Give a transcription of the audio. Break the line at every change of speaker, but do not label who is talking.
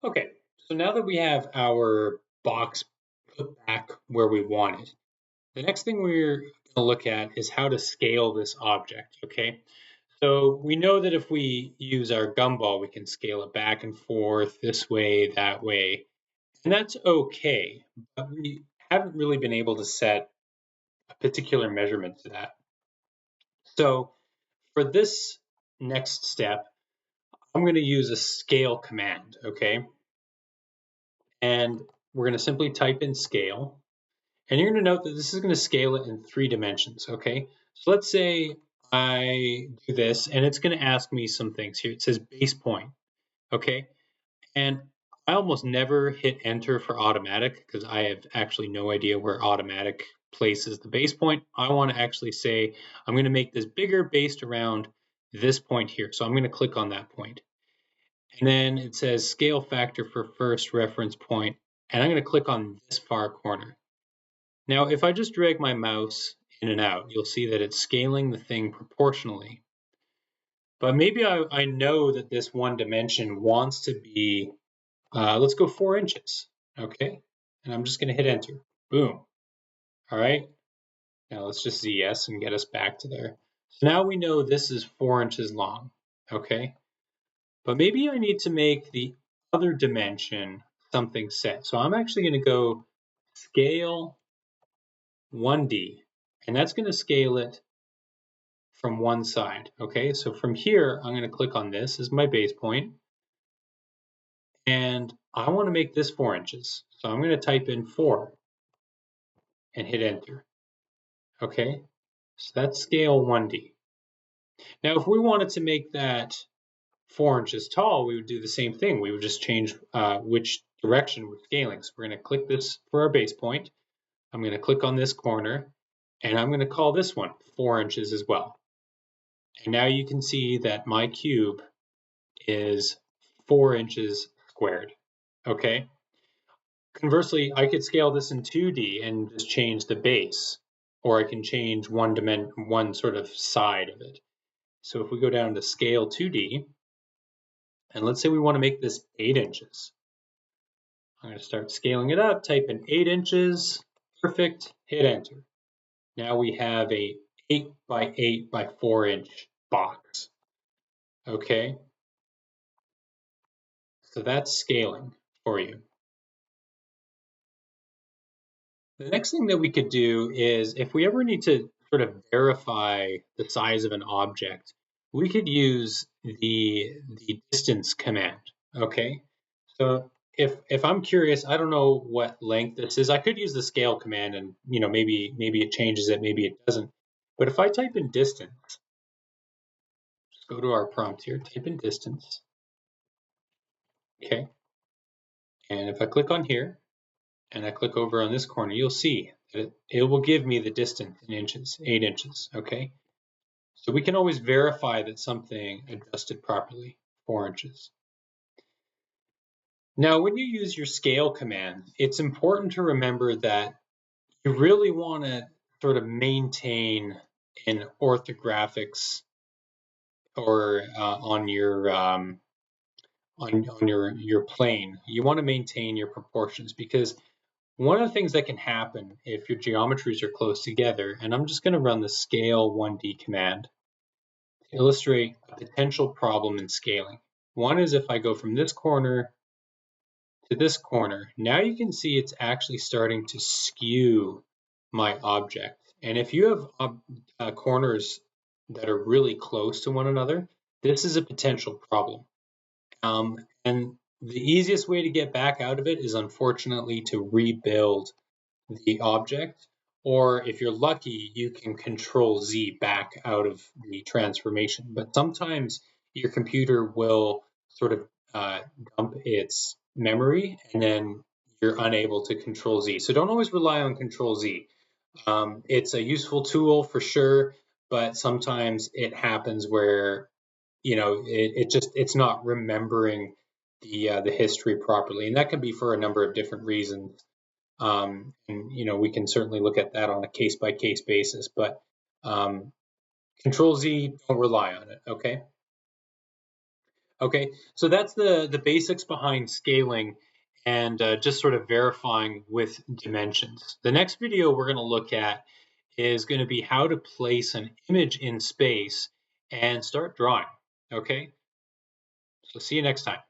Okay, so now that we have our box put back where we want it, the next thing we're going to look at is how to scale this object, okay? So we know that if we use our gumball, we can scale it back and forth this way, that way, and that's okay, but we haven't really been able to set a particular measurement to that. So for this next step, I'm going to use a scale command, okay? And we're going to simply type in scale. And you're going to note that this is going to scale it in 3 dimensions, okay? So let's say I do this, and it's going to ask me some things here. It says base point, okay? And I almost never hit enter for automatic because I have actually no idea where automatic places the base point. I want to actually say I'm going to make this bigger based around this point here. So I'm going to click on that point. And then it says scale factor for first reference point, and I'm going to click on this far corner. Now, if I just drag my mouse in and out, you'll see that it's scaling the thing proportionally. But maybe I know that this one dimension wants to be, let's go 4 inches, okay? And I'm just going to hit enter. Boom. All right. Now let's just ZS and get us back to there. So now we know this is 4 inches long, okay? But maybe I need to make the other dimension something set. So I'm actually going to go scale 1D, and that's going to scale it from one side. Okay, so from here, I'm going to click on this as my base point, and I want to make this 4 inches. So I'm going to type in 4 and hit enter. Okay, so that's scale 1D. Now, if we wanted to make that 4 inches tall, we would do the same thing. We would just change which direction we're scaling. So we're going to click this for our base point. I'm going to click on this corner, and I'm going to call this one 4 inches as well. And now you can see that my cube is 4 inches squared. Okay. Conversely, I could scale this in 2D and just change the base, or I can change one sort of side of it. So if we go down to scale 2D, and let's say we want to make this 8 inches. I'm going to start scaling it up, type in 8 inches, perfect, hit enter. Now we have a 8 by 8 by 4 inch box. Okay, so that's scaling for you. The next thing that we could do is if we ever need to sort of verify the size of an object, we could use the distance command. Okay, so if I'm curious, I don't know what length this is. I could use the scale command, and maybe it changes it, maybe it doesn't. But if I type in distance, just go to our prompt here, type in distance. Okay, and if I click on here and I click over on this corner, you'll see that it will give me the distance in inches, 8 inches. Okay, so we can always verify that something adjusted properly, 4 inches. Now, when you use your scale command, it's important to remember that you really want to sort of maintain in orthographics or on your plane. You want to maintain your proportions because one of the things that can happen if your geometries are close together, and I'm just going to run the scale 1D command to illustrate a potential problem in scaling. One is if I go from this corner to this corner, now you can see it's actually starting to skew my object. And if you have corners that are really close to one another, this is a potential problem. And the easiest way to get back out of it is unfortunately to rebuild the object, or if you're lucky, you can control Z back out of the transformation. But sometimes your computer will sort of dump its memory and then you're unable to control Z. So don't always rely on control Z. It's a useful tool for sure, but sometimes it happens where it's not remembering the history properly, and that can be for a number of different reasons. And we can certainly look at that on a case by case basis, but Control Z, don't rely on it. Okay. Okay, so that's the basics behind scaling and just sort of verifying with dimensions. The next video we're going to look at is going to be how to place an image in space and start drawing. Okay, so see you next time.